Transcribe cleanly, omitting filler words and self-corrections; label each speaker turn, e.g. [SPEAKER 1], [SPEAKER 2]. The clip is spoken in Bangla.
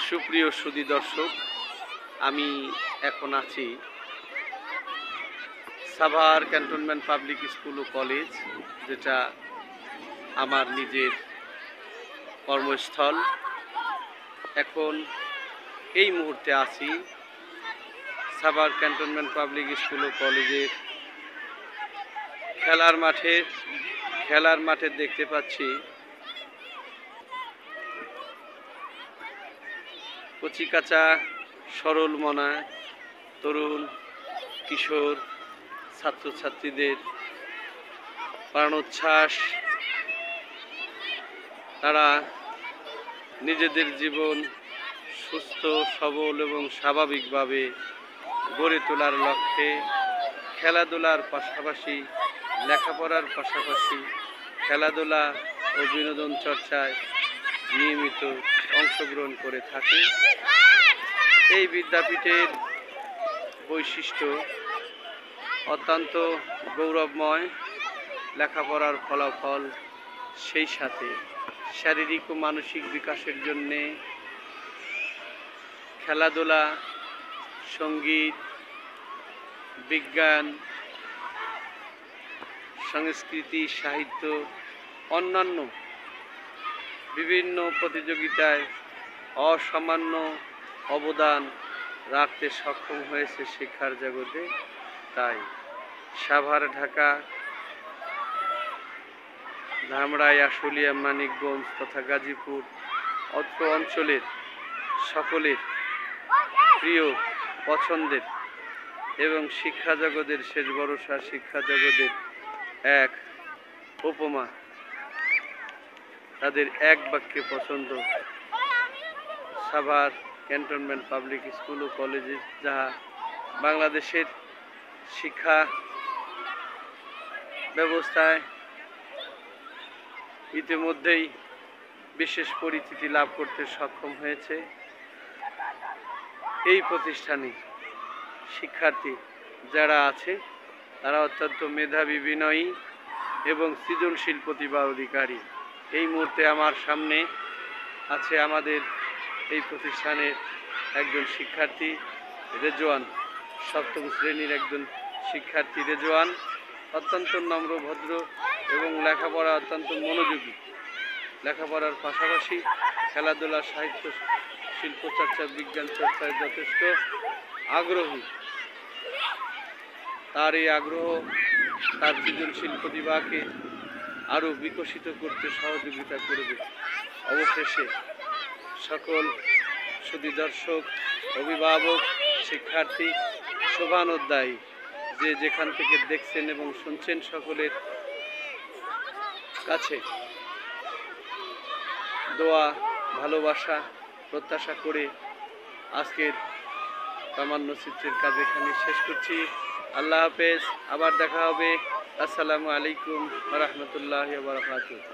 [SPEAKER 1] সুপ্রিয় সুধী দর্শক, আমি এখন আছি সাভার ক্যান্টনমেন্ট পাবলিক স্কুল ও কলেজ, যেটা আমার নিজের কর্মস্থল। এখন এই মুহূর্তে আছি সাভার ক্যান্টনমেন্ট পাবলিক স্কুল ও কলেজের খেলার মাঠে দেখতে পাচ্ছি কচিকাঁচা সরল মনা তরুণ কিশোর ছাত্রছাত্রীদের প্রাণোচ্ছ্বাস। তারা নিজেদের জীবন সুস্থ সবল এবং স্বাভাবিকভাবে গড়ে তোলার লক্ষ্যে খেলাধুলার পাশাপাশি লেখাপড়ার পাশাপাশি খেলাধুলা ও বিনোদন চর্চায় নিয়মিত অংশগ্রহণ করে থাকে। এই বিদ্যাপীঠের বৈশিষ্ট্য অত্যন্ত গৌরবময়। লেখাপড়ার ফলাফল, সেই সাথে শারীরিক ও মানসিক বিকাশের জন্যে খেলাধুলা, সঙ্গীত, বিজ্ঞান, সংস্কৃতি, সাহিত্য, অন্যান্য বিভিন্ন প্রতিযোগিতায় অসামান্য অবদান রাখতে সক্ষম হয়েছে শিক্ষার জগতে। তাই সাভার, ঢাকা, ধামরাই, আশুলিয়া, মানিকগঞ্জ তথা গাজীপুর অত্র অঞ্চলের সকলের প্রিয়, পছন্দের এবং শিক্ষা জগতের শেষ ভরসা, শিক্ষা জগতের এক উপমা, তাদের এক বাক্যে পছন্দ সাভার ক্যান্টনমেন্ট পাবলিক স্কুল ও কলেজে, যাহা বাংলাদেশের শিক্ষা ব্যবস্থায় ইতিমধ্যেই বিশেষ পরিচিতি লাভ করতে সক্ষম হয়েছে। এই প্রতিষ্ঠানে শিক্ষার্থী যারা আছে তারা অত্যন্ত মেধাবী, বিনয়ী এবং সৃজনশীল প্রতিভা অধিকারী। এই মুহূর্তে আমার সামনে আছে আমাদের এই প্রতিষ্ঠানের একজন শিক্ষার্থী রেজওয়ান, সপ্তম শ্রেণীর একজন শিক্ষার্থী রেজওয়ান। অত্যন্ত নম্র, ভদ্র এবং লেখাপড়া অত্যন্ত মনোযোগী। লেখাপড়ার পাশাপাশি খেলাধুলা, সাহিত্য, শিল্পচর্চা, বিজ্ঞান চর্চায় যথেষ্ট আগ্রহী। তার এই আগ্রহ তার সৃজনশীল প্রতিভাকে আরও বিকশিত করতে সহযোগিতা করবে। অবশেষে সকল সুধী দর্শক, অভিভাবক, শিক্ষার্থী, শোভানোদ্দায়ী যে যেখান থেকে দেখছেন এবং শুনছেন, সকলের কাছে দোয়া, ভালোবাসা প্রত্যাশা করে আজকের সামান্য চিত্রের কাজ এখানে শেষ করছি। আল্লাহ হাফেজ, আবার দেখা হবে। আসসালামু আলাইকুম ওয়া রাহমাতুল্লাহি ওয়া বারাকাতুহু।